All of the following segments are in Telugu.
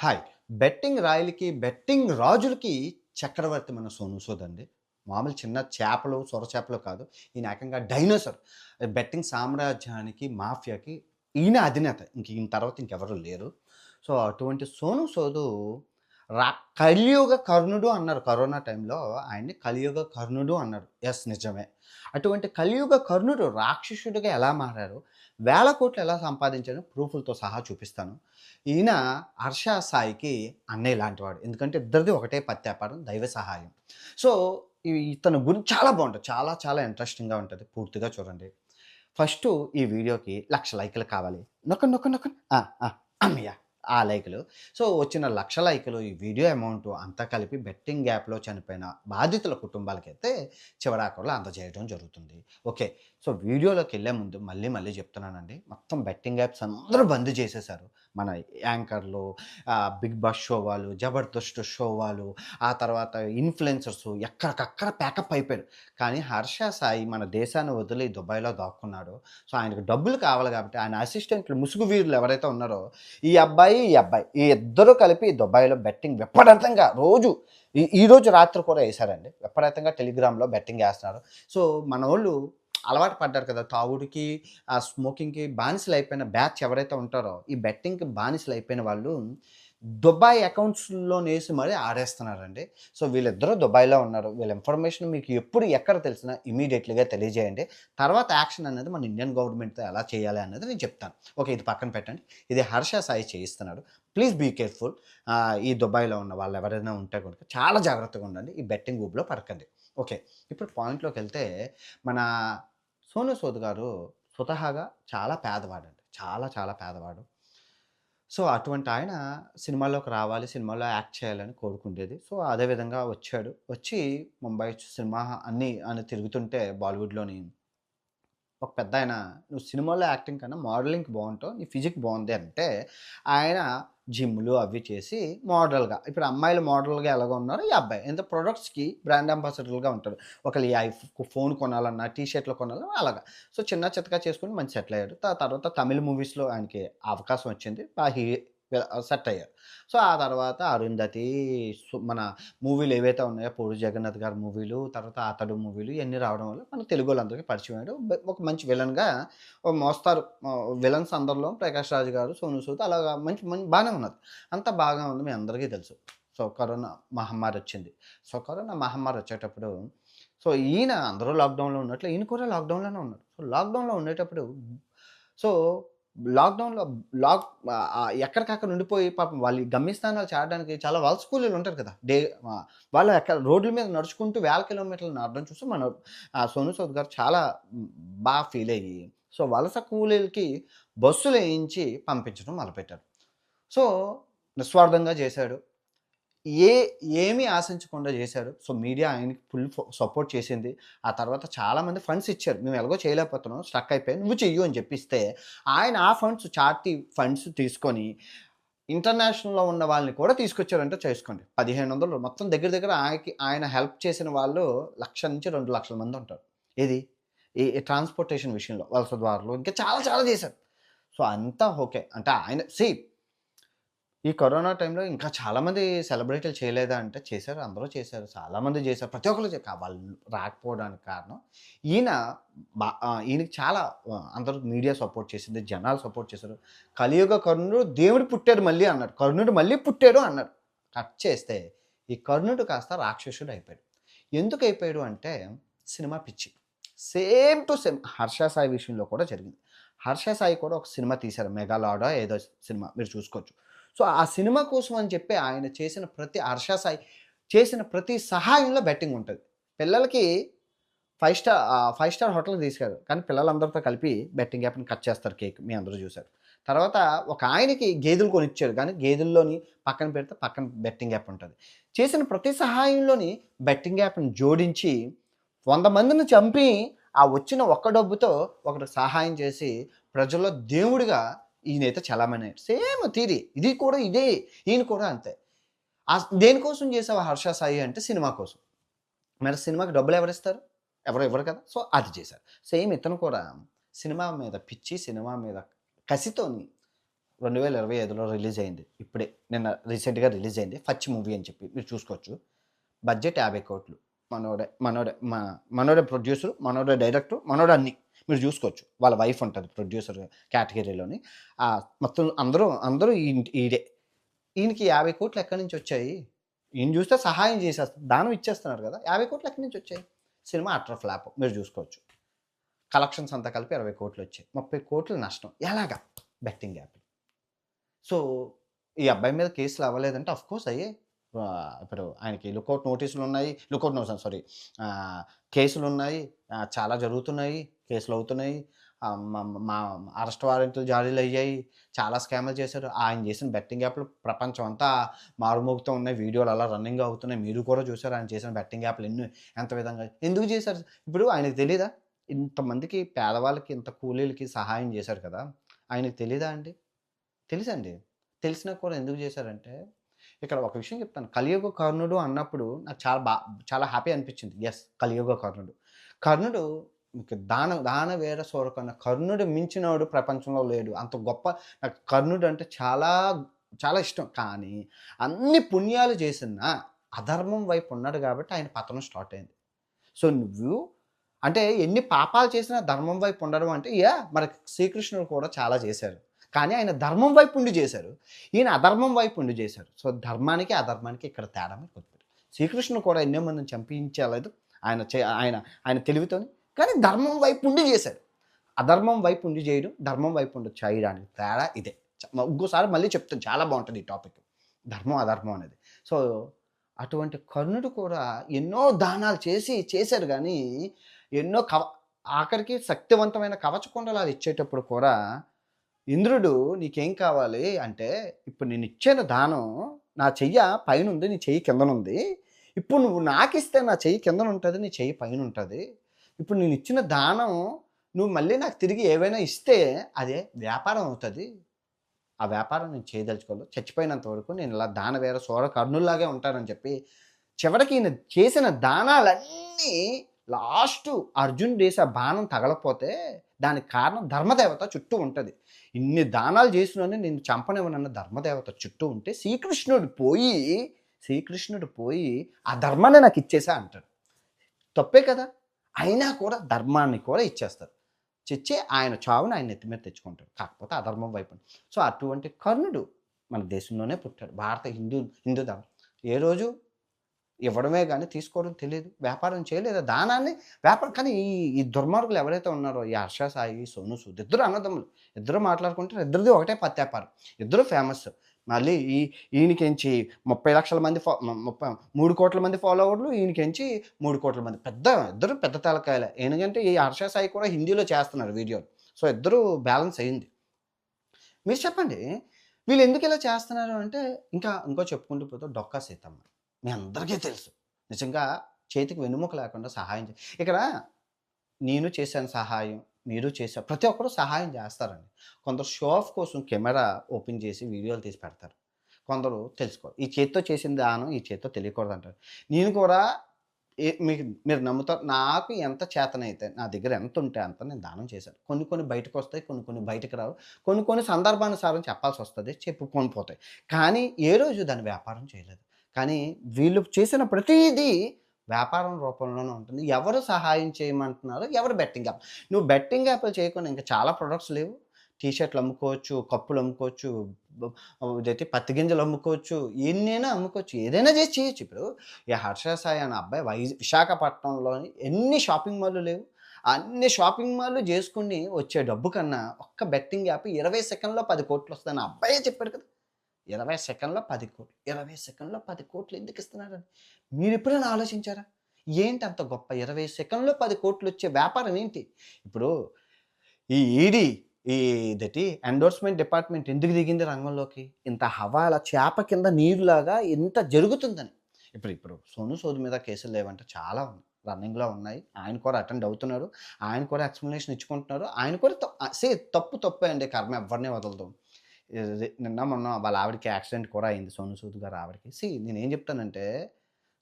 హాయ్. బెట్టింగ్ రాయలకి, బెట్టింగ్ రాజులకి చక్రవర్తి మన 'సోనూ సూద్' అండి. మామూలు చిన్న చేపలు, సొర చేపలు కాదు. ఈయన ఏకంగా డైనోసార్. బెట్టింగ్ సామ్రాజ్యానికి, మాఫియాకి ఈయన అధినేత. ఈయన తర్వాత ఇంకెవరు లేరు. సో, అటువంటి 'సోనూ సూదు' రా కలియుగ కర్ణుడు అన్నారు. కరోనా టైంలో ఆయన్ని కలియుగ కర్ణుడు అన్నారు. యెస్, నిజమే. అటువంటి కలియుగ కర్ణుడు రాక్షసుడిగా ఎలా మారారు? వేల కోట్లు ఎలా సంపాదించారో ప్రూఫులతో సహా చూపిస్తాను. ఈయన 'హర్ష సాయికి' అన్నయ్య లాంటివాడు. ఎందుకంటే ఇద్దరిది ఒకటే పత్తి వ్యాపారం, దైవ సహాయం. సో, ఇతని గురించి చాలా బావుంటది. చాలా చాలా ఇంట్రెస్టింగ్‌గా ఉంటది. పూర్తిగా చూడండి. ఫస్టు ఈ వీడియోకి 1,00,000 లైకులు కావాలి. నొక్కండి, నొక్కండి, నొక్కండి. ఆ! ఆ! అమ్మయ్య! ఆ లైకులు. సో, వచ్చిన 1,00,000 లైకులు ఈ వీడియో అమౌంటు అంతా కలిపి బెట్టింగ్ యాప్‌లో చనిపోయిన బాధితుల కుటుంబాలకైతే చివరాఖరులో అందజేయడం జరుగుతుంది. ఓకే. సో, వీడియోలోకెళ్ళే ముందు మళ్ళీ మళ్ళీ చెప్తున్నానండి. మొత్తం బెట్టింగ్ యాప్స్ అందరూ బంద్ చేసేశారు. మన యాంకర్లు, 'బిగ్ బాస్' షో వాళ్ళు, 'జబర్దస్త్' షో వాళ్ళు, ఆ తర్వాత ఇన్‌ఫ్లుయెన్సర్సు ఎక్కడికక్కడ ప్యాకప్ అయిపోయారు. కానీ 'హర్ష సాయి' మన దేశాన్ని వదిలి దుబాయ్‌లో దాక్కున్నాడు. సో, ఆయనకు డబ్బులు కావాలి కాబట్టి ఆయన అసిస్టెంట్లు ముసుగు వీరులు ఎవరైతే ఉన్నారో ఈ అబ్బాయి ఈ ఇద్దరు కలిపి దుబాయ్‌లో బెట్టింగ్ విపరీతంగా రోజు ఈరోజు రాత్రి కూడా ఏసారండి. విపరీతంగా టెలిగ్రామ్‌లో బెట్టింగ్ ఏస్తున్నారు. సో, మనోళ్ళు అలవాటు పడ్డారు కదా! తాగుడుకి, స్మోకింగ్‌కి బానిసలైపోయిన బ్యాచ్ ఎవరైతే ఉంటారో, ఈ బెట్టింగ్‌కి బానిసలైపోయిన వాళ్ళు దుబాయ్ అకౌంట్స్‌లోనేసి మరీ ఆడేస్తున్నారండి. సో, వీళ్ళిద్దరూ దుబాయ్‌లో ఉన్నారు. వీళ్ళ ఇన్ఫర్మేషన్ మీకు ఎప్పుడు, ఎక్కడ తెలిసినా ఇమ్మీడియేట్‌లీగా తెలియజేయండి. తర్వాత యాక్షన్ అనేది మన ఇండియన్ గవర్నమెంట్‌తో ఎలా చేయాలి అన్నది నేను చెప్తాను. ఓకే. ఇది పక్కన పెట్టండి. ఇది 'హర్ష సాయి' చేయిస్తున్నాడు. Please be careful. ఈ దుబాయ్‌లో ఉన్న వాళ్ళు ఎవరైనా ఉంటే గనుక చాలా జాగ్రత్తగా ఉండండి. ఈ బెట్టింగ్ ఊబిలో పడకండి. ఓకే. ఇప్పుడు పాయింట్‌లోకెళ్తే మన 'సోనూ సూద్' గారు స్వతహాగా చాలా పేదవాడండి. చాలా చాలా పేదవాడు. సో, అటువంటి ఆయన సినిమాల్లోకి రావాలి, సినిమాలో యాక్ట్ చేయాలని కోరుకుండేది. సో, అదే విధంగా వచ్చాడు. వచ్చి ముంబై సినిమా అని తిరుగుతుంటే బాలీవుడ్‌లోని ఒక పెద్దాయన, "నువ్వు సినిమాలో యాక్టింగ్ కన్నా మోడలింగ్‌కి బావుంటావు. నీ ఫిజిక్ బావుంది" అంటే, ఆయన జిమ్‌లు అవి చేసి మోడల్‌గా ఇప్పుడు అమ్మాయిలు మోడల్‌గా ఎలాగో ఉన్నారో ఈ అబ్బాయి. ఎంత ప్రొడక్ట్స్‌కి బ్రాండ్ అంబాసిడర్‌లుగా ఉంటారు. ఒకళ్ళు ఈ ఫోన్ కొనాలన్నా, టీ షర్ట్‌లు కొనాలన్నా అలాగా. సో, చిన్న చితకా చేసుకొని మంచి సెటిల్ అయ్యాడు. తర్వాత తమిళ్ మూవీస్‌లో ఆయనకి అవకాశం వచ్చింది. సెట్ అయ్యారు. సో, ఆ తర్వాత 'అరుంధతి', మన మూవీలు ఏవైతే ఉన్నాయో 'పూరి జగన్నాథ్' గారి మూవీలు, తర్వాత 'అతడు' మూవీలు ఇయన్నీ రావడం వల్ల మన తెలుగోళ్ళందరికీ పరిచయం అయ్యాడు. ఒక మంచి విలన్‌గా ఓ మోస్తారు విలన్స్ అందరిలో 'ప్రకాష్ రాజ్' గారు, 'సోనూ సూద్' అలాగా మంచి బానే ఉన్నది. అంతా బాగా ఉంది. మీ అందరికీ తెలుసు. సో, కరోనా మహమ్మారొచ్చింది. సో, కరోనా మహమ్మారొచ్చేటప్పుడు సో, ఈయన అందరూ లాక్‌డౌన్‌లో ఉన్నట్లు ఈయన కూడా లాక్‌డౌన్‌లోనే ఉన్నాడు. సో, లాక్‌డౌన్‌లో ఉండేటప్పుడు సో, లాక్‌డౌన్‌లో ఎక్కడికక్కడ ఉండిపోయి పాపం వాళ్ళు ఈ గమ్యస్థానాలు చేరడానికి చాలా వలస కూలీలు ఉంటారు కదా! వాళ్ళు రోడ్ల మీద నడుచుకుంటూ వేల కిలోమీటర్లు నడవడం చూసి మన 'సోనూ సూద్' గారు చాలా ఫీలయ్యి సో, వలస కూలీలకి బస్సులేయించి పంపించడం మొదలుపెట్టారు. సో, నిస్వార్థంగా చేశాడు. ఏ ఏమీ ఆశించకుండా చేశారు. సో, మీడియా ఆయనకి ఫుల్ సపోర్ట్ చేసింది. ఆ తర్వాత చాలామంది ఫండ్స్ ఇచ్చారు. మేము ఎలాగో చేయలేకపోతున్నాం. స్ట్రక్ అయిపోయాం. నువ్వు చెయ్యు అని చెప్పిస్తే, ఆయన ఆ ఫండ్స్ చారిటీ ఫండ్స్ తీసుకొని ఇంటర్నేషనల్‌లో ఉన్న వాళ్ళని కూడా తీసుకొచ్చారంటే చేసుకోండి. 1,500 మొత్తం దగ్గర దగ్గర ఆయన హెల్ప్ చేసిన వాళ్ళు 1,00,000-2,00,000 మంది ఉంటారు. ఏది? ఈ ట్రాన్స్‌పోర్టేషన్ విషయంలో వలస దారులు ఇంకా చాలా చాలా చేశారు. సో, అంతా ఓకే. అంటే ఆయన ఈ కరోనా టైంలో ఇంకా చాలామంది సెలబ్రిటీలు చేయలేదా అంటే చేశారు. అందరూ చేశారు. చాలామంది చేశారు. ప్రతి ఒక్కళ్ళు వాళ్ళు రాకపోవడానికి కారణం ఈయన ఈయనకి చాలా అందరూ మీడియా సపోర్ట్ చేసింది. జనాలు సపోర్ట్ చేశారు. కలియుగ కర్ణుడు దేవుడు పుట్టాడు మళ్ళీ అన్నాడు. కర్ణుడు మళ్ళీ పుట్టాడు అన్నాడు. కట్ చేస్తే ఈ కర్ణుడు కాస్త రాక్షసుడు అయిపోయాడు. ఎందుకు అయిపోయాడు అంటే సినిమా పిచ్చి. Same to same 'Harsha Sai' విషయంలో కూడా జరిగింది. 'హర్ష సాయి' కూడా ఒక సినిమా తీశారు. 'మెగాలాడో' ఏదో సినిమా మీరు చూసుకోవచ్చు. సో, ఆ సినిమా కోసం అని చెప్పి ఆయన చేసిన ప్రతి 'హర్ష సాయి' చేసిన ప్రతి సహాయంలో బెట్టింగ్ ఉంటది. పిల్లలకి 5 స్టార్ హోటల్‌కి తీసుకెళ్లారు. కానీ పిల్లలందరితో కలిపి బెట్టింగ్ యాప్‌ని కట్ చేస్తారు కేక్. మీ అందరూ చూసారు. తర్వాత ఒక ఆయనకి గేదెలు కొనిచ్చాడు. కానీ గేదెల్లోని పక్కన పెడితే పక్కన బెట్టింగ్ యాప్ ఉంటది. చేసిన ప్రతి సహాయంలోని బెట్టింగ్ యాప్‌ని జోడించి 100 మందిని చంపి ఆ వచ్చిన ఒక్క డబ్బుతో ఒకడికి సహాయం చేసి ప్రజల్లో దేవుడిగా ఈయనైతే చలామణి అయ్యాడు. Same theory. ఇది కూడా ఇదే. ఈయన కూడా అంతే. దేనికోసం చేసావు 'హర్ష సాయి' అంటే సినిమా కోసం. మరి సినిమాకి డబ్బులెవరిస్తారు? ఎవరు ఇవ్వరు కదా! సో, అది చేశారు. సేమ్ ఇతను కూడా సినిమా మీద పిచ్చి, సినిమా మీద కసితోని 2025లో రిలీజ్ అయింది. ఇప్పుడే నిన్న రీసెంట్‌గా రిలీజ్ అయింది. 'ఫచ్' మూవీ అని చెప్పి మీరు చూసుకోవచ్చు. బడ్జెట్ 50,00,00,000. మనోడే ప్రొడ్యూసర్, మనోడే డైరెక్టర్, మనోడే అన్నీ. మీరు చూసుకోవచ్చు. వాళ్ళ వైఫ్ ఉంటది ప్రొడ్యూసర్ కేటగరీలోని. మొత్తం అందరూ ఈడే. ఈయనకి 50,00,00,000 ఎక్కడి నుంచొచ్చాయి? ఈయన చూస్తే సహాయం చేసేస్తాడు. దానం ఇచ్చేస్తున్నాడు కదా! 50,00,00,000 ఎక్కడి నుంచొచ్చాయి? Cinema utter flop. మీరు చూసుకోవచ్చు. కలెక్షన్స్ అంతా కలిపి 20,00,00,000 వచ్చాయి. 30,00,00,000 నష్టం. ఎలాగా? Betting app. సో, ఈ అబ్బాయి మీద కేసులు అవ్వలేదంటే ఆఫ్‌కోర్స్ అయ్యాయి. ఇప్పుడు ఆయనకి లుకౌట్ నోటీసులున్నాయి. లుకౌట్ నో సారీ కేసులున్నాయి. చాలా జరుగుతున్నాయి. కేసులవుతున్నాయి. మ మా అరెస్ట్ వారెంట్లు జారీలయ్యాయి. చాలా స్కామ్‌లు చేశారు. ఆయన చేసిన బెట్టింగ్ యాప్‌లు ప్రపంచం అంతా మారుమోగుతూ ఉన్నాయి. వీడియోలు అలా రన్నింగ్ అవుతున్నాయి. మీరు కూడా చూసారు ఆయన చేసిన బెట్టింగ్ యాప్‌లు ఎంత విధంగా ఎందుకు చేశారు? ఇప్పుడు ఆయనకు తెలీదా? ఇంతమందికి పేదవాళ్ళకి, ఇంత కూలీలకి సహాయం చేశారు కదా! ఆయనకు తెలీదా అండి? తెలుసండి. తెలిసినా కూడా ఎందుకు చేశారంటే, ఇక్కడ ఒక విషయం చెప్తాను. 'కలియుగ కర్ణుడు' అన్నప్పుడు నాకు చాలా హ్యాపీ అనిపించింది. యెస్, 'కలియుగ కర్ణుడు.' కర్ణుడు ఇంక దానవీర సూరకర్ణ కర్ణుడు మించినోడు ప్రపంచంలో లేడు. అంత గొప్ప నాకు కర్ణుడు అంటే చాలా, చాలా ఇష్టం. కానీ అన్ని పుణ్యాలు చేసినా అధర్మం వైపు ఉన్నాడు కాబట్టి ఆయన పతనం స్టార్ట్ అయింది. సో, నువ్వు అంటే ఎన్ని పాపాలు చేసినా ధర్మం వైపు ఉండడం అంటే మరి శ్రీకృష్ణుడు కూడా చాలా చేశారు. కానీ ఆయన ధర్మం వైపు ఉండి చేశారు. ఈయన అధర్మం వైపు ఉండి చేశారు. సో, ధర్మానికి, అధర్మానికి ఇక్కడ తేడా మీరు గుర్తుపెట్టుకోవాలి. శ్రీకృష్ణుడు కూడా ఎన్నో మందిని చంపించలేదు. ఆయన తెలివితోని. కానీ ధర్మం వైపు ఉండి చేశాడు. అధర్మం వైపు ఉండి చేయడం, ధర్మం వైపు ఉండి చేయడానికి తేడా ఇదే. ఇంకోసారి మళ్ళీ చెప్తాను చాలా బావుంటది ఈ టాపిక్. ధర్మం, అధర్మం అనేది. సో, అటువంటి కర్ణుడు కూడా ఎన్నో దానాలు చేశారు గానీ, ఎన్నో ఆఖరికి శక్తివంతమైన కవచకుండలాలు ఇచ్చేటప్పుడు కూడా ఇంద్రుడు నీకేం కావాలి అంటే, ఇప్పుడు నేనిచ్చిన దానం నా చెయ్య పైనుంది, నీ చెయ్యి కిందనుంది. ఇప్పుడు నువ్వు నాకిస్తే నా చెయ్యి కిందనుంటది, నీ చెయ్యి పైనుంటది. ఇప్పుడు నేనిచ్చిన దానం నువ్వు మళ్ళీ నాకు తిరిగి ఏవైనా ఇస్తే అదే వ్యాపారం అవుతది. ఆ వ్యాపారం నేను చేయదలుచుకోలేదు. చచ్చిపోయినంత వరకు నేను ఇలా దానవీర సూర కర్ణుల్లాగే ఉంటానని చెప్పి, చివరికి ఈయన చేసిన దానాలన్నీ లాస్టు అర్జునుడు వేసే బాణం తగలకపోతే దానికి కారణం ధర్మదేవత చుట్టూ ఉంటది. ఇన్ని దానాలు చేసినోడిని నిన్ను చంపనివ్వనన్న ధర్మదేవత చుట్టూ ఉంటే శ్రీకృష్ణుడు పోయి ఆ ధర్మాన్ని నాకిచ్చేసా అంటాడు. తప్పే కదా! అయినా కూడా ధర్మాన్ని కూడా ఇచ్చేస్తారు. చిచ్చి ఆయన చావుని ఆయన నెత్తి మీద తెచ్చుకుంటాడు. కాకపోతే అధర్మం వైపు. సో, అటువంటి కర్ణుడు మన దేశంలోనే పుట్టాడు. భారత హిందూ ధర్మం. ఏ రోజు ఇవ్వడమే గాని తీసుకోవడం తెలీదు. వ్యాపారం చేయలేదు. దానాన్ని వ్యాపారం కానీ ఈ దుర్మార్గులు ఎవరైతే ఉన్నారో ఈ హర్ష సాయి, సోనూ సూద్ ఇద్దరు అన్నదమ్ములు. ఇద్దరు మాట్లాడుకుంటారు. ఇద్దరిది ఒకటే పత్యాపారం. ఇద్దరు ఫేమస్. మళ్ళీ ఈయనకెంచి 30,00,000 మంది 3,00,00,000 మంది ఫాలోవర్లు, ఈయనకెంచి 3,00,00,000 మంది. ఇద్దరు పెద్ద తలకాయలే. ఎందుకంటే ఈ హర్ష సాయి కూడా హిందీలో చేస్తున్నారు వీడియోలు. సో, ఇద్దరు బ్యాలెన్స్ అయింది. మీరు చెప్పండి. వీళ్ళు ఎందుకు ఇలా చేస్తున్నారు అంటే ఇంకో చెప్పుకుంటూ పోతే డొక్కా సీతమ్మ. మీ అందరికీ తెలుసు. నిజంగా చేతికి వెన్నెముక లేకుండా సహాయం ఇక్కడ నేను చేశాను సహాయం, మీరు చేశారు. ప్రతి ఒక్కరు సహాయం చేస్తారండి. కొందరు షో ఆఫ్ కోసం కెమెరా ఓపెన్ చేసి వీడియోలు తీసి పెడతారు. కొందరు తెలుసుకోవాలి. ఈ చేత్తో చేసిన దానం ఈ చేత్తో తెలియకూడదంటారు. నేను కూడా మీరు నమ్ముతారు. నాకు ఎంత చేతనైతే నా దగ్గర ఎంతుంటే అంత నేను దానం చేశాను. కొన్ని బయటకొస్తాయి. కొన్ని బయటకు రావు. కొన్ని సందర్భానుసారం చెప్పాల్సొస్తది. చెప్పుకొని పోతాయి. కానీ ఏ రోజు దాన్ని వ్యాపారం చేయలేదు. కానీ వీళ్ళు చేసిన ప్రతీదీ వ్యాపారం రూపంలోనే ఉంటుంది. ఎవరు సహాయం చేయమంటున్నారో ఎవరు బెట్టింగ్ యాప్. నువ్వు బెట్టింగ్ యాప్‌లు చేయకుండా ఇంకా చాలా ప్రొడక్ట్స్ లేవు. టీ షర్ట్‌లు అమ్ముకోవచ్చు, కప్పులు అమ్ముకోవచ్చు, ఇదైతే పత్తి గింజలు అమ్ముకోవచ్చు. ఎన్నైనా అమ్ముకోవచ్చు. ఏదైనా చేసి చేయొచ్చు. ఇప్పుడు ఈ హర్ష సాయి అనే అబ్బాయి విశాఖపట్నంలోని ఎన్ని షాపింగ్ మాల్‌లు లేవు. అన్ని షాపింగ్ మాల్‌లు చేసుకొని వచ్చే డబ్బు కన్నా ఒక్క బెట్టింగ్ యాప్ 20 సెకన్‌లో 10,00,00,000 వస్తాయని ఆ అబ్బాయే చెప్పాడు కదా! 20 సెకన్‌లో 10,00,00,000. 20 సెకన్‌లో 10,00,00,000 ఎందుకు ఇస్తున్నారని మీరెప్పుడైనా ఆలోచించారా? ఏంటి అంత గొప్ప 20 సెకన్‌లో 10,00,00,000 వచ్చే వ్యాపారం ఏంటి? ఇప్పుడు ఈ ఈడీ ఎండోర్స్‌మెంట్ డిపార్ట్‌మెంట్ ఎందుకు దిగింది రంగంలోకి? ఇంత హవాలా చేప కింద నీరులాగా ఇంత జరుగుతుందని. ఇప్పుడు సోనూ సూద్ మీద కేసులు లేవంటే చాలా ఉన్నాయి. రన్నింగ్‌లో ఉన్నాయి. ఆయన కూడా అటెండ్ అవుతున్నారు. ఆయన కూడా ఎక్స్‌ప్లనేషన్ ఇచ్చుకుంటున్నారు. ఆయన కూడా తప్పే అండి. కర్మ ఎవ్వరిని వదలదు. నిన్న మొన్న వాళ్ళ ఆవిడకి యాక్సిడెంట్ కూడా అయింది. సోనూ సూద్ గారి ఆవిడకి. నేనేం చెప్తానంటే,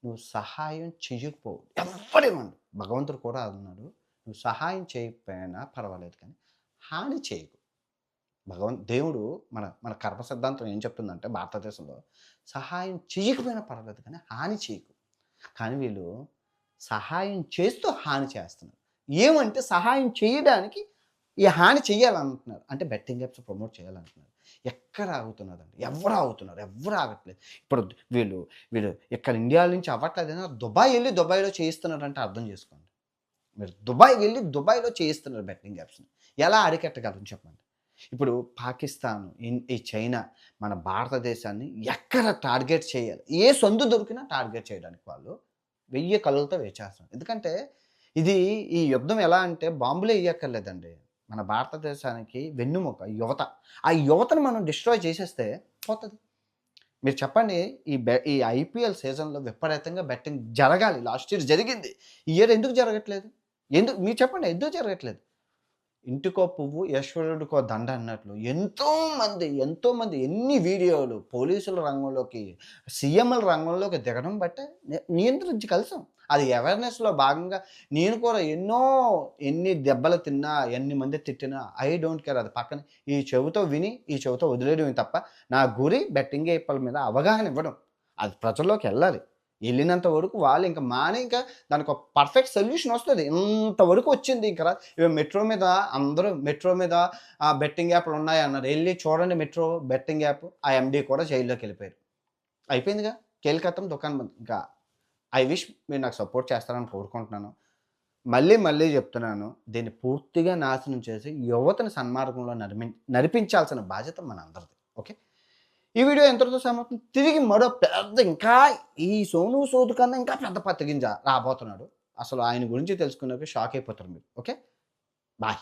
నువ్వు సహాయం చెయ్యకపో ఎవ్వడేమనడు. భగవంతుడు కూడా అన్నాడు. నువ్వు సహాయం చేయకపోయినా పర్వాలేదు కానీ హాని చేయకు. దేవుడు మన మన కర్మ సిద్ధాంతం ఏం చెప్తుందంటే భారతదేశంలో సహాయం చేయకపోయినా పర్వాలేదు కానీ హాని చేయకు. కానీ వీళ్ళు సహాయం చేస్తూ హాని చేస్తున్నారు. ఏమంటే సహాయం చేయడానికి ఈ హాని చేయాలంటున్నారు. అంటే బెట్టింగ్ యాప్స్ ప్రమోట్ చేయాలంటున్నారు. ఎక్కడ ఆగుతున్నదండి? ఎవరు ఆగుతున్నారు? ఎవ్వరు ఆగట్లేదు. ఇప్పుడు వీళ్ళు వీళ్ళు ఇక్కడ ఇండియా నుంచి అవ్వట్లేదైనా దుబాయ్ ఎళ్లి దుబాయ్‌లో చేయిస్తున్నారంటే అర్థం చేసుకోండి. మీరు దుబాయ్ వెళ్లి దుబాయ్‌లో చేయిస్తున్నారు బెట్టింగ్ యాప్స్‌ని. ఎలా అరికట్టగలం చెప్పండి? ఇప్పుడు పాకిస్తాన్, ఈ చైనా మన భారతదేశాన్ని ఎక్కడ టార్గెట్ చేయాలి? ఏ సందు దొరికినా టార్గెట్ చేయడానికి వాళ్ళు 1000 కళ్ళతో వేచేస్తున్నారు. ఎందుకంటే ఇది ఈ యుద్ధం ఎలా అంటే బాంబులే ఎయ్యక్కర్లేదండి. మన భారతదేశానికి వెన్నెముక యువత. ఆ యువతను మనం డిస్ట్రాయ్ చేసేస్తే పోతది. మీరు చెప్పండి ఈ ఐపీఎల్ సీజన్‌లో విపరీతంగా బెట్టింగ్ జరగాలి. లాస్ట్ ఇయర్ జరిగింది. ఈ ఇయర్ ఎందుకు జరగట్లేదు? మీరు చెప్పండి ఎందుకు జరగట్లేదు? ఇంటికో పువ్వు ఈశ్వరుడికో దండ అన్నట్లు ఎంతోమంది ఎన్ని వీడియోలు పోలీసుల రంగంలోకి, సీఎంల రంగంలోకి దిగడం బట్టే నియంత్రించగలిసాం. అది అవేర్‌నెస్‌లో భాగంగా నేను కూడా ఎన్ని దెబ్బలు తిన్నా, ఎన్ని మంది తిట్టినా ఐ డోంట్ కేర్ అది పక్కన ఈ చెవితో విని, ఈ చెవితో వదిలేయడమే తప్ప నా గురి బెట్టింగ్ యాప్‌ల మీద అవగాహన ఇవ్వడం. అది ప్రజల్లోకెళ్ళాలి. ఎళ్ళినంత వరకు వాళ్ళు ఇంక మాని ఇంకా దానికొక పర్ఫెక్ట్ సొల్యూషన్ వస్తది. ఇంతవరకు వచ్చింది ఇంక మెట్రో మీద బెట్టింగ్ యాప్‌లు ఉన్నాయన్నారు. ఎళ్లి చూడండి మెట్రో బెట్టింగ్ యాప్. ఆ ఎండీ కూడా జైల్లోకెళ్ళిపోయారు. అయిపోయిందిగా. ఖేల్ ఖతం దుకాన్ బంద్. ఇంకా ఐ విష్ మీరు నాకు సపోర్ట్ చేస్తారని కోరుకుంటున్నాను. మళ్ళీ చెప్తున్నాను. దీన్ని పూర్తిగా నాశనం చేసి యువతని సన్మార్గంలో నడిపించాల్సిన బాధ్యత మనందరిది. ఓకే. ఈ వీడియో ఎంతటితో సమాప్తం. తిరిగి మరో పెద్ద ఇంకా ఈ సోనూ సూద్ కన్నా ఇంకా పెద్ద పత్తిగింజ రాబోతున్నాడు. అసలు ఆయన గురించి తెలుసుకున్నాక షాక్ అయిపోతారు మీరు. ఓకే. బాయ్.